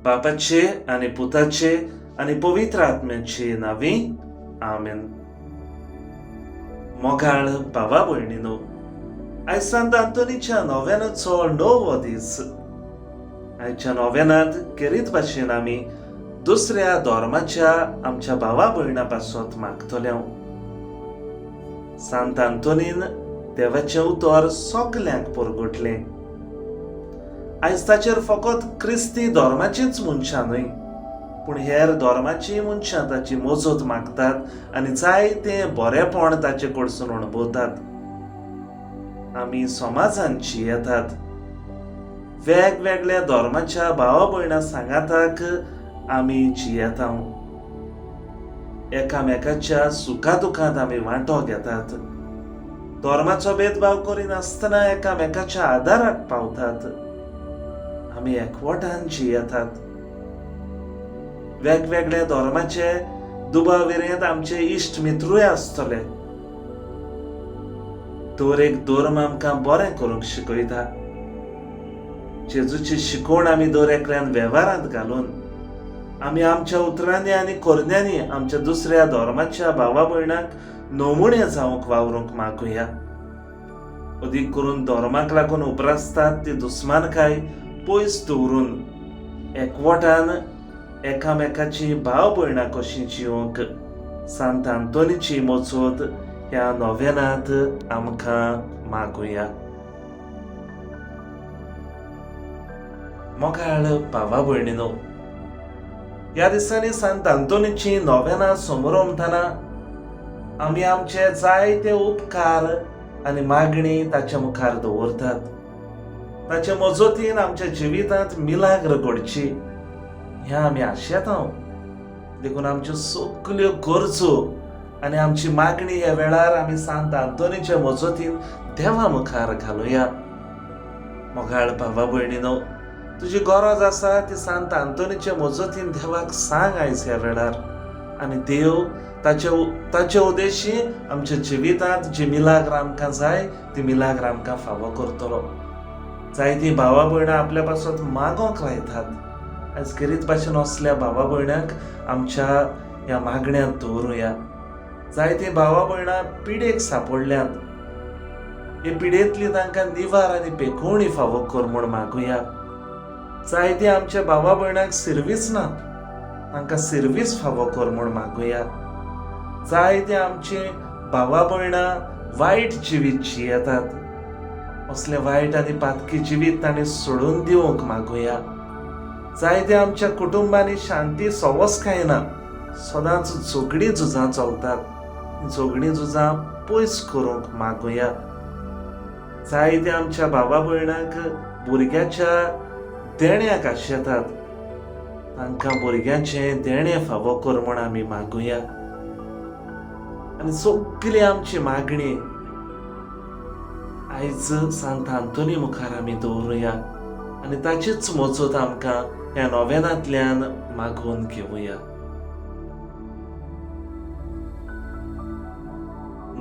बापाचे आनी पुताचे आनी पवित्र आत्म्याचे नावी आमेन. मोगाळ भावा भयणीनो, आयज सांत आंतोनीच्या नोवेनाचो णवो दीस. आयच्या नोवेनांत केरीत भाशेन आमी दुसऱ्या धोर्माच्या आमच्या भावा भयणां पासत मागतले. सांत आंतोनीन देवाचें उतर सगल्यांक परगटलें. आयज ताचेर फकत क्रिस्ती धर्माचींच मनशां न्हय, पूण हेर धर्माचीं मनशां ताची मजत मागतात आनी जायतें बरेपण ताचे कडसून अणभवतात. आमी समाजांत जियेतात. वेगवेगळ्या धर्माच्या भावा भयणां सांगाताक आमी जियेता. एकामेकाच्या सुखादुखांत आमी वांटो घेतात. धर्माचो भेदभाव करिनासतना एकामेकाच्या आदाराक पावतात. आमी एकवटान जियेतात. वेगवेगळ्या धर्माचे दुबाविरेंत आमचे इश्ट मित्रूय आसतले. दर एक धर्म आमकां बरें करूंक शिकयता. जेजूची शिकवण आमी दर एकल्यान वेव्हारांत घालून आमी आमच्या उतरांनी आनी करण्यांनी आमच्या दुसऱ्या धर्माच्या भावा भयणांक नमुणे जावंक वावरूंक मागुया. अदीक करून धर्माक लागून उप्रासतात ती दुस्मानकाय पयस दवरून एकवटान एकामेकाची भाव भयणां कशीं जिवंक सांत आंतोनीची मजत ह्या नोवेनांत आमकां मागुया. मोगाळ भावा भयणीनो, ह्या दिसांनी सांत आंतोनीची नोवेनां समोरमतना आमी आमचे जायते उपकार आनी मागणी ताच्या मुखार दवरतात. ताचे मजतीन आमच्या जिवितांत मिलाग्र घडची हें आमी आशेता. देखून आमच्यो सगल्यो गरजो आनी आमची मागणी ह्या वेळार आमी सांत आंतोनीच्या मजतीन देवा मुखार घालुया. मोगाळ भावा भयणीनो, तुजी गरज आसा ती सांत आंतोनीच्या मजतीन देवाक सांग आयज ह्या वेळार, आनी देव ताचे उद्देशी आमच्या जिवितांत जी मिलाग्र आमकां जाय ती मिलाग्र आमकां फावो करतलो. जायतीं भावा भयणां आपल्या पासत मागोंक लायतात. आयज केरीत भाशेन असल्या भावा भयणांक आमच्या ह्या मागण्यांत दवरुया. जायतीं भावा भयणां पिडेक सांपडल्यांत. हे पिडेंतली तांकां निवार आनी पेखवणी फावो कर म्हूण मागुया. जायतीं आमच्या भावा भयणांक सिर्वीस ना, तांकां सिर्वीस फावो कर म्हूण मागुया. जायतीं आमची भावा भयणां वायट जिवीत जियेतात. असले वायट आनी पातकी जिवीत तांणी सोडून दिवंक मागुया. जायते आमच्या कुटुंबांनी शांती सवस्काय ना, सदांच झगडीं झुजां चलतात. झगडीं झुजां पयस करूंक मागुया. जायते आमच्या भावा भयणांक भुरग्याच्या देण्याक आशेतात. तांकां भुरग्याचें देणें फावो कर म्हूण आमी मागुया. आनी सगली आमची मागणी आयज सांत आंतोनी मुखार आमी दवरुया आनी ताचीच मजत आमकां ह्या नोवेनांतल्यान मागून घेवया.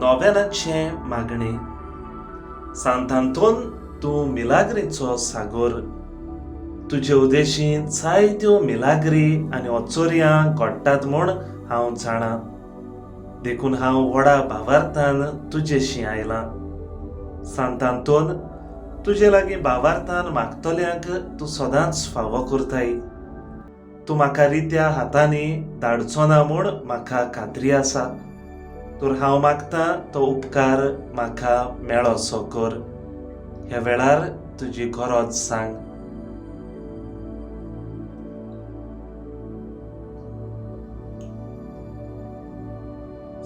नोवेनाचे मागणे. सांत आंतोन, तूं मिलाग्रीचो सागोर. तुजे उद्देशी जायत्यो मिलाग्री आनी ओचोऱ्यां घडटात म्हूण हांव जाणां. देखून हांव व्हडा भावार्थान तुजेशी आयलां. सांत आंतोन, तुजे लागीं भावार्थान मागतल्यांक तूं सदांच फावो करताय. तूं म्हाका रित्या हातांनी धाडचो ना म्हूण म्हाका खात्री आसा. तर हांव मागतां तो उपकार म्हाका मेळोसो कर. ह्या वेळार तुजी गरज सांग.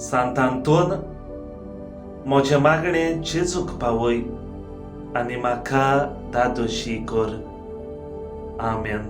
सांत आंतोन, म्हजे मागणें जेजूक पावय आनी म्हाका दादोशी कर. आमेन.